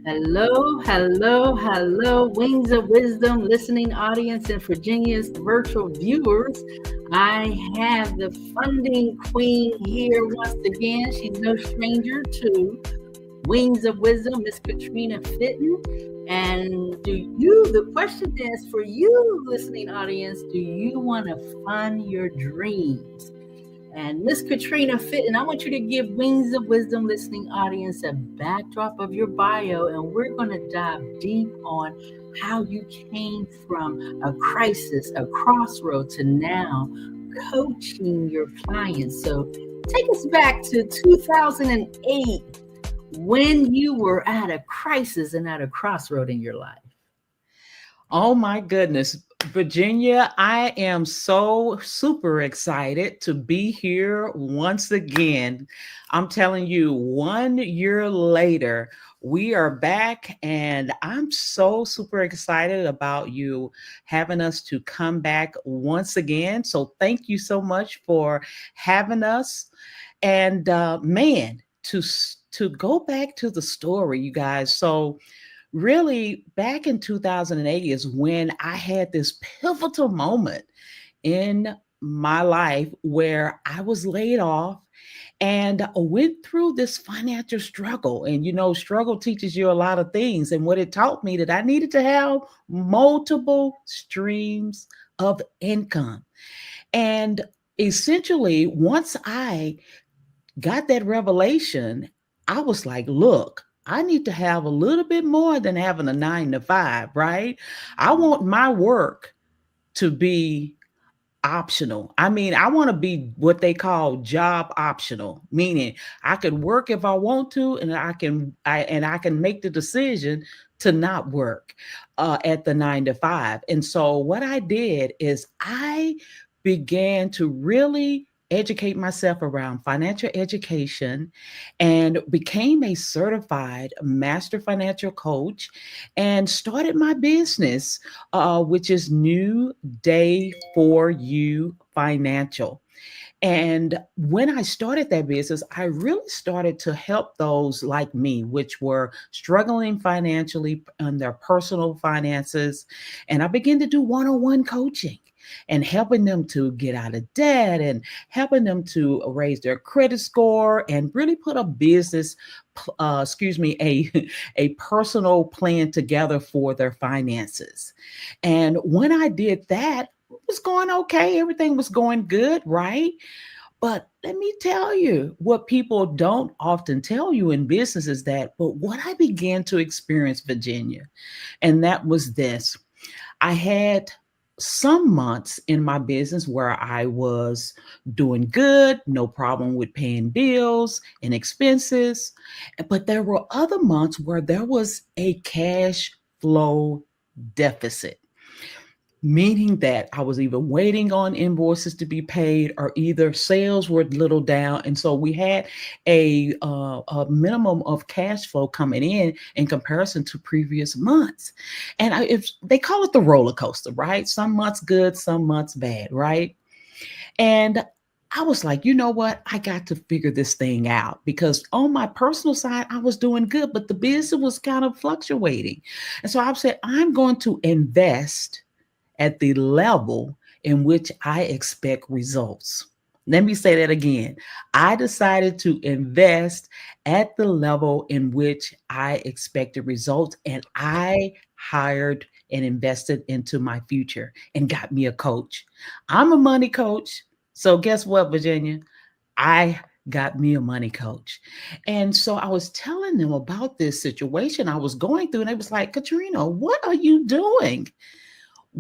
Hello, hello, hello, Wings of Wisdom listening audience and Virginia's virtual viewers. I have the funding queen here once again. She's no stranger to Wings of Wisdom, Miss Katrina Fitten. And the question is for you, listening audience, do you want to fund your dreams? And Miss Katrina Fitten, I want you to give Wings of Wisdom listening audience a backdrop of your bio, and we're going to dive deep on how you came from a crisis, a crossroad, to now coaching your clients. So take us back to 2008 when you were at a crisis and at a crossroad in your life. Oh my goodness. Virginia, I am so super excited to be here once again. I'm telling you, 1 year later, we are back, and I'm so super excited about you having us to come back once again. So, thank you so much for having us. And man, to go back to the story, you guys. So, really back in 2008 is when I had this pivotal moment in my life where I was laid off and went through this financial struggle. And struggle teaches you a lot of things. And what it taught me that I needed to have multiple streams of income. And essentially, once I got that revelation, I was like, look, I need to have a little bit more than having a 9 to 5, right? I want my work to be optional. I mean, I want to be what they call job optional, meaning I can work if I want to, and I can make the decision to not work at the 9 to 5. And so what I did is I began to really educate myself around financial education and became a certified master financial coach and started my business, which is New Day for You Financial. And when I started that business, I really started to help those like me, which were struggling financially on their personal finances. And I began to do one on one coaching and helping them to get out of debt and helping them to raise their credit score and really put a business, a personal plan together for their finances. And when I did that, it was going okay. Everything was going good, right? But let me tell you what people don't often tell you in business is that, but what I began to experience, Virginia, and that was this. I had some months in my business where I was doing good, no problem with paying bills and expenses. But there were other months where there was a cash flow deficit, meaning that I was either waiting on invoices to be paid or either sales were little down. And so we had a minimum of cash flow coming in comparison to previous months. And if they call it the roller coaster, right? Some months good, some months bad, right? And I was like, you know what? I got to figure this thing out because on my personal side, I was doing good, but the business was kind of fluctuating. And so I said, I'm going to invest at the level in which I expect results. Let me say that again. I decided to invest at the level in which I expected results, and I hired and invested into my future and got me a coach. I'm a money coach. So, guess what, Virginia? I got me a money coach. And so I was telling them about this situation I was going through, and they was like, Katrina, what are you doing?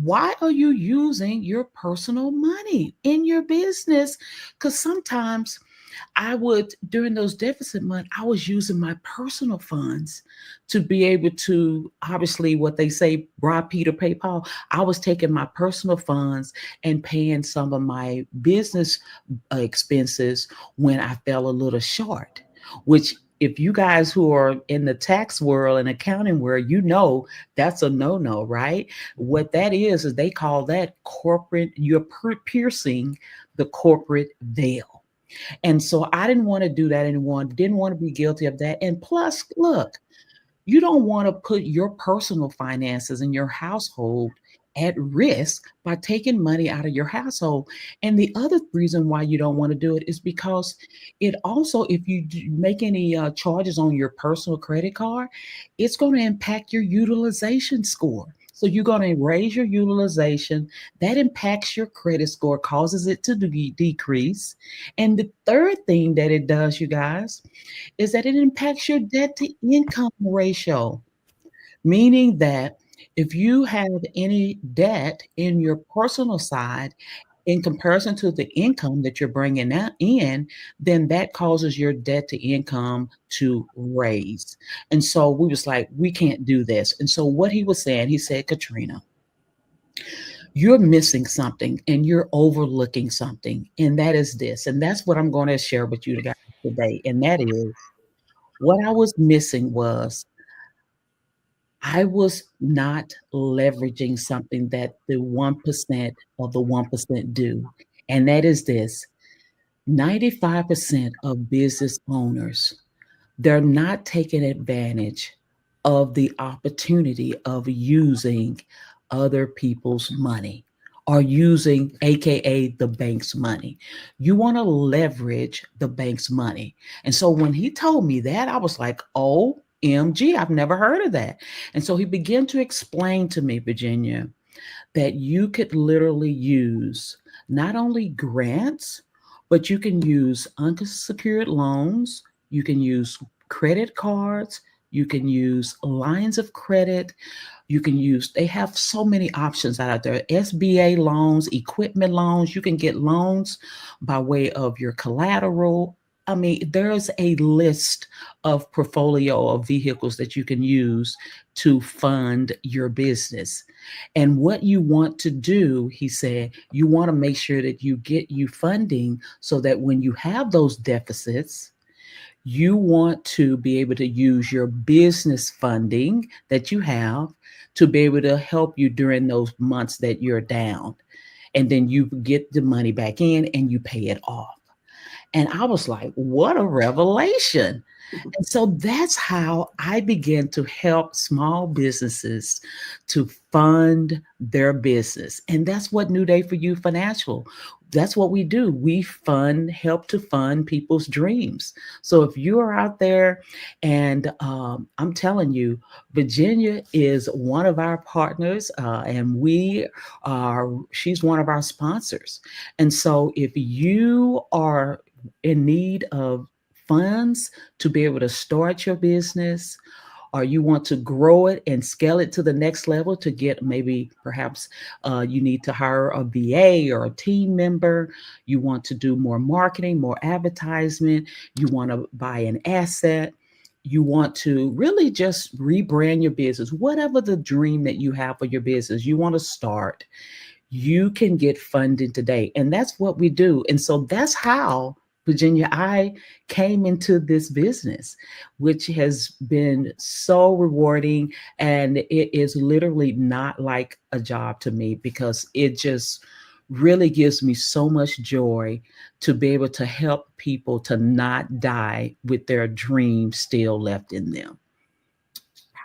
Why are you using your personal money in your business? Because sometimes I would, during those deficit months, I was using my personal funds to be able to, obviously, what they say, rob Peter, pay Paul. I was taking my personal funds and paying some of my business expenses when I fell a little short, which if you guys who are in the tax world and accounting world, that's a no-no, right? What that is they call that corporate, you're piercing the corporate veil. And so I didn't want to do that anymore, didn't want to be guilty of that. And plus, look, You don't want to put your personal finances in your household at risk by taking money out of your household. And the other reason why you don't want to do it is because it also, if you make any charges on your personal credit card, it's going to impact your utilization score. So you're going to raise your utilization. That impacts your credit score, causes it to decrease. And the third thing that it does, you guys, is that it impacts your debt to income ratio, meaning that if you have any debt in your personal side in comparison to the income that you're bringing in, then that causes your debt to income to raise. And so we was like, we can't do this. And so what he was saying, he said, Katrina, you're missing something and you're overlooking something. And that is this. And that's what I'm going to share with you guys today. And that is, what I was missing was I was not leveraging something that the 1% of the 1% do. And that is this: 95% of business owners, they're not taking advantage of the opportunity of using other people's money or using, AKA, the bank's money. You want to leverage the bank's money. And so when he told me that, I was like, OMG, I've never heard of that. And so he began to explain to me, Virginia, that you could literally use not only grants, but you can use unsecured loans, you can use credit cards, you can use lines of credit, you can use, they have so many options out there: SBA loans, equipment loans. You can get loans by way of your collateral. I mean, there's a list of portfolio of vehicles that you can use to fund your business. And what you want to do, he said, you want to make sure that you get you funding so that when you have those deficits, you want to be able to use your business funding that you have to be able to help you during those months that you're down. And then you get the money back in and you pay it off. And I was like, what a revelation. And so that's how I began to help small businesses to fund their business. And that's what New Day for You Financial, that's what we do. We fund, help to fund people's dreams. So if you are out there, and I'm telling you, Virginia is one of our partners, and she's one of our sponsors. And so if you are in need of funds to be able to start your business, or you want to grow it and scale it to the next level to get, maybe perhaps you need to hire a VA or a team member, you want to do more marketing, more advertisement, you want to buy an asset, you want to really just rebrand your business, whatever the dream that you have for your business you want to start, you can get funded today. And that's what we do. And so that's how, Virginia, I came into this business, which has been so rewarding. And it is literally not like a job to me, because it just really gives me so much joy to be able to help people to not die with their dreams still left in them.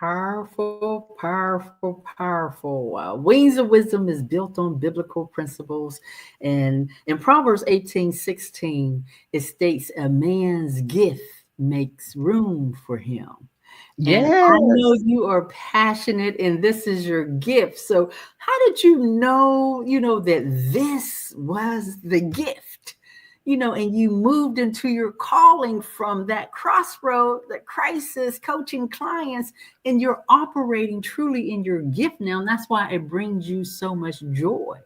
Powerful, powerful, powerful. Wings of Wisdom is built on biblical principles. And in Proverbs 18:16, it states, a man's gift makes room for him. And I know Yes. you are passionate and this is your gift. So how did you know that this was the gift? And you moved into your calling from that crossroad, that crisis, coaching clients, and you're operating truly in your gift now. And that's why it brings you so much joy.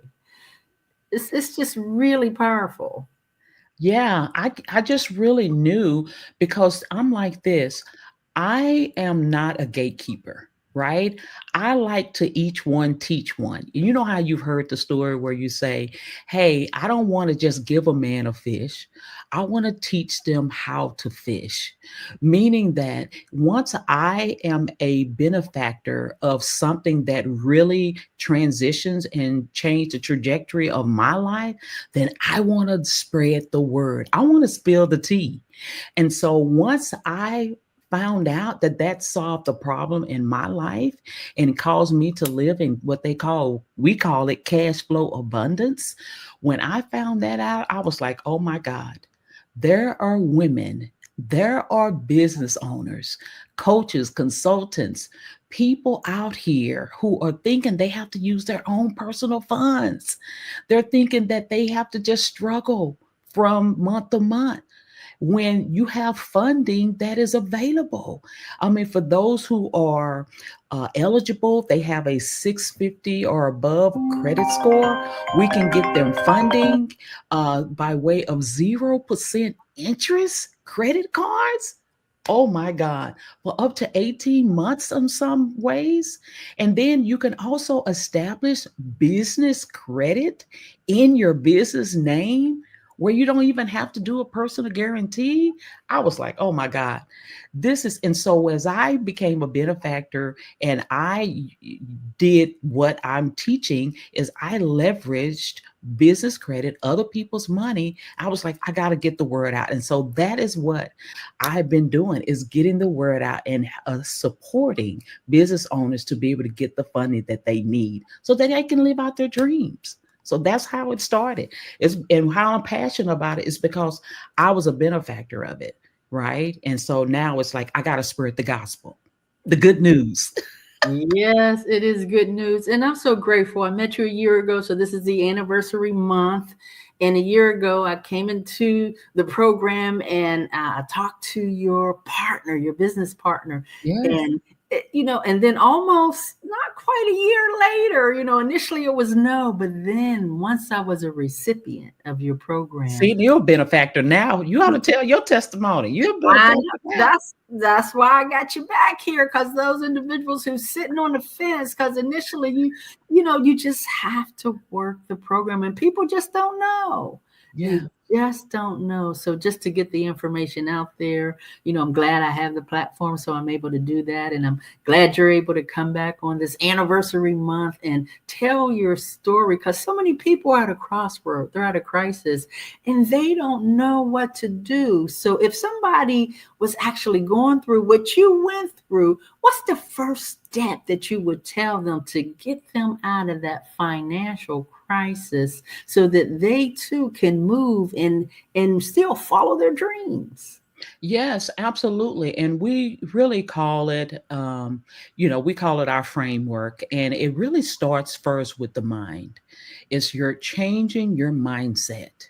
It's just really powerful. Yeah, I just really knew, because I'm like this. I am not a gatekeeper, right? I like to each one teach one. You know how you've heard the story where you say, "Hey, I don't want to just give a man a fish. I want to teach them how to fish." Meaning that once I am a benefactor of something that really transitions and change the trajectory of my life, then I want to spread the word. I want to spill the tea. And so once I found out that that solved the problem in my life and caused me to live in what we call it cash flow abundance. When I found that out, I was like, oh my God, there are women, there are business owners, coaches, consultants, people out here who are thinking they have to use their own personal funds. They're thinking that they have to just struggle from month to month when you have funding that is available. I mean, for those who are eligible, they have a 650 or above credit score. We can get them funding by way of 0% interest credit cards. Oh my God, for up to 18 months in some ways. And then you can also establish business credit in your business name where you don't even have to do a personal guarantee. I was like, oh my God, this is. And so as I became a benefactor and I did what I'm teaching, is I leveraged business credit, other people's money. I was like, I got to get the word out. And so that is what I've been doing, is getting the word out and supporting business owners to be able to get the funding that they need so that they can live out their dreams. So that's how it started. And how I'm passionate about it is because I was a benefactor of it, right? And so now it's like I got to spread the gospel, the good news. Yes, it is good news. And I'm so grateful. I met you a year ago. So this is the anniversary month. And a year ago, I came into the program and I talked to your partner, your business partner. Yes. And, and then almost not quite a year later, initially it was no. But then once I was a recipient of your program, See, you're a benefactor now. You ought to tell your testimony. You're a I benefactor know. now. That's why I got you back here, because those individuals who's sitting on the fence, because initially you just have to work the program and people just don't know. They Yeah. just don't know. So just to get the information out there, I'm glad I have the platform so I'm able to do that. And I'm glad you're able to come back on this anniversary month and tell your story, because so many people are at a crossroad, they're at a crisis and they don't know what to do. So if somebody was actually going through what you went through, what's the first step that you would tell them to get them out of that financial crisis so that they too can move and still follow their dreams? Yes, absolutely. And we really call it, we call it our framework. And it really starts first with the mind. It's you're changing your mindset.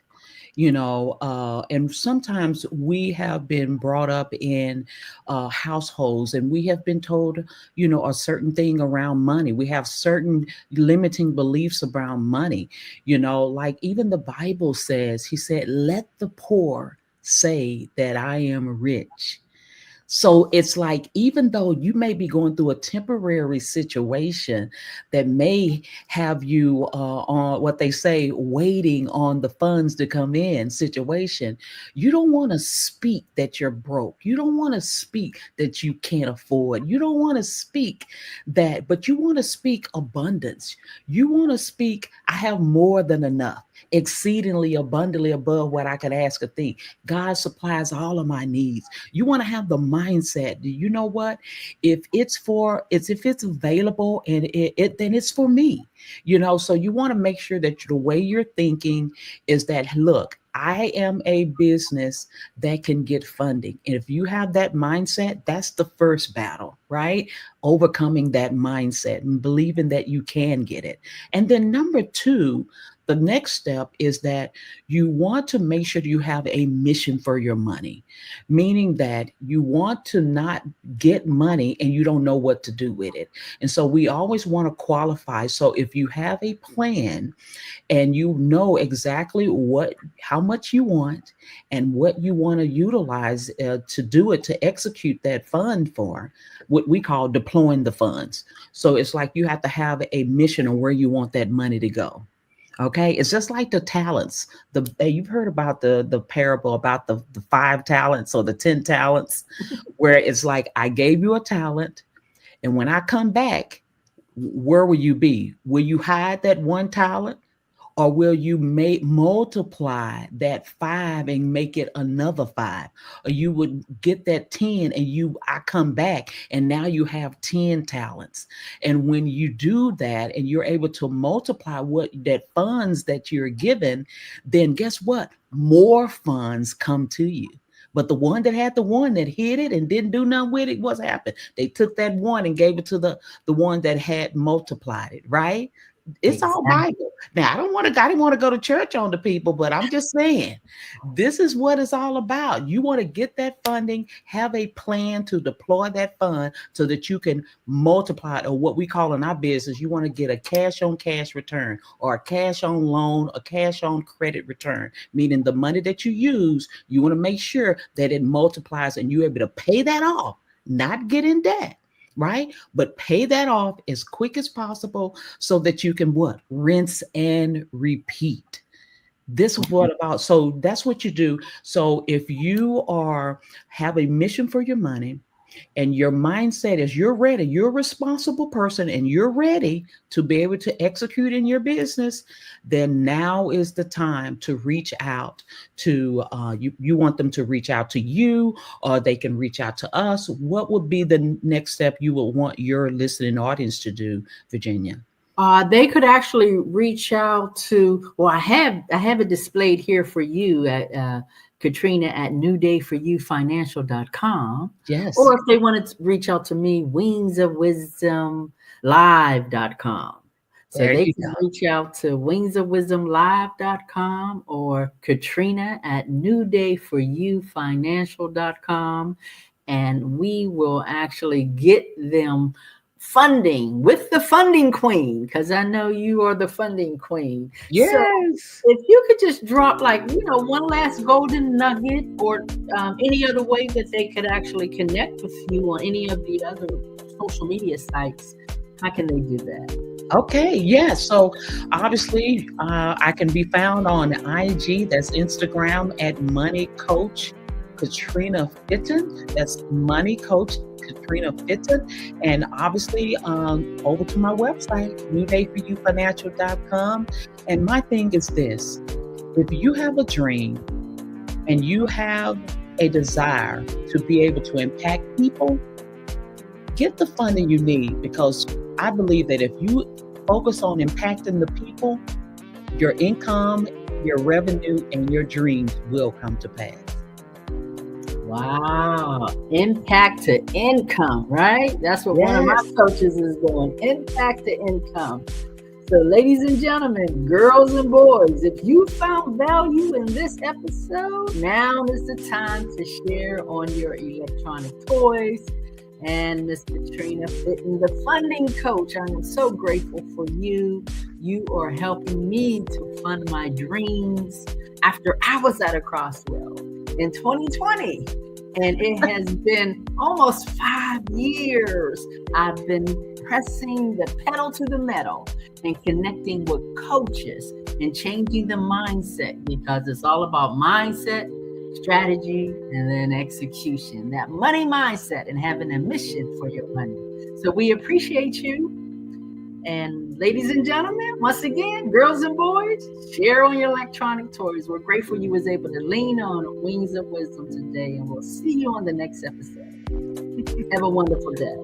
And sometimes we have been brought up in households and we have been told, a certain thing around money. We have certain limiting beliefs around money. Like even the Bible says, he said, let the poor say that I am rich. So it's like, even though you may be going through a temporary situation that may have you on what they say, waiting on the funds to come in situation, you don't want to speak that you're broke. You don't want to speak that you can't afford. You don't want to speak that, but you want to speak abundance. You want to speak, I have more than enough, exceedingly abundantly above what I could ask or think. God supplies all of my needs. You want to have the mindset. Do you know what? If it's available and then it's for me. So you want to make sure that the way you're thinking is that, look, I am a business that can get funding. And if you have that mindset, that's the first battle, right? Overcoming that mindset and believing that you can get it. And then number two, the next step is that you want to make sure you have a mission for your money, meaning that you want to not get money and you don't know what to do with it. And so we always want to qualify. So if you have a plan and you know exactly how much you want and what you want to utilize to do it, to execute that fund for, what we call deploying the funds. So it's like you have to have a mission on where you want that money to go. Okay, it's just like the talents. You've heard about the parable about the 5 talents or the 10 talents, where it's like, I gave you a talent, and when I come back, where will you be? Will you hide that 1 talent, Or will you multiply that 5 and make it another 5? Or you would get that 10 and I come back and now you have 10 talents. And when you do that and you're able to multiply what that funds that you're given, then guess what? More funds come to you. But the one that had the one that hid it and didn't do nothing with it, what's happened? They took that one and gave it to the one that had multiplied it, right? It's all Exactly. Bible. Now, I didn't want to go to church on the people, but I'm just saying, this is what it's all about. You want to get that funding, have a plan to deploy that fund so that you can multiply it, or what we call in our business, you want to get a cash on cash return, or a cash on loan, a cash on credit return, meaning the money that you use, you want to make sure that it multiplies and you're able to pay that off, not get in debt. Right? But pay that off as quick as possible so that you can what? Rinse and repeat. This is what about, so that's what you do. So if you have a mission for your money, and your mindset is you're ready, you're a responsible person and you're ready to be able to execute in your business, then now is the time to reach out to you want them to reach out to you, or they can reach out to us. What would be the next step you would want your listening audience to do, Virginia? They could actually reach out to, well, I have it displayed here for you at Katrina at newdayforyoufinancial.com. Yes. Or if they wanted to reach out to me, wingsofwisdomlive.com. So There they you can go. reach out to wingsofwisdomlive.com or Katrina at newdayforyoufinancial.com. And we will actually get them funding with the funding queen, because I know you are the funding queen. So Yes. if you could just drop, like, one last golden nugget, or any other way that they could actually connect with you on any of the other social media sites, how can they do that? Okay, yeah. So obviously, I can be found on IG, that's Instagram, at Money Coach Katrina Fitten. That's Money Coach Katrina Fitten. And obviously, over to my website, newdayforyoufinancial.com. And my thing is this: if you have a dream and you have a desire to be able to impact people, get the funding you need, because I believe that if you focus on impacting the people, your income, your revenue, and your dreams will come to pass. Wow. Impact to income, right? That's what one of my Yes. coaches is doing. Impact to income. So, ladies and gentlemen, girls and boys, if you found value in this episode, now is the time to share on your electronic toys. And Miss Katrina Fitten, the funding coach, I am so grateful for you. You are helping me to fund my dreams after I was at a crossroad in 2020. And it has been almost 5 years. I've been pressing the pedal to the metal and connecting with coaches and changing the mindset, because it's all about mindset, strategy, and then execution. That money mindset and having a mission for your money. So we appreciate you. And ladies and gentlemen, once again, girls and boys, share on your electronic toys. We're grateful you was able to lean on Wings of Wisdom today, and we'll see you on the next episode. Have a wonderful day.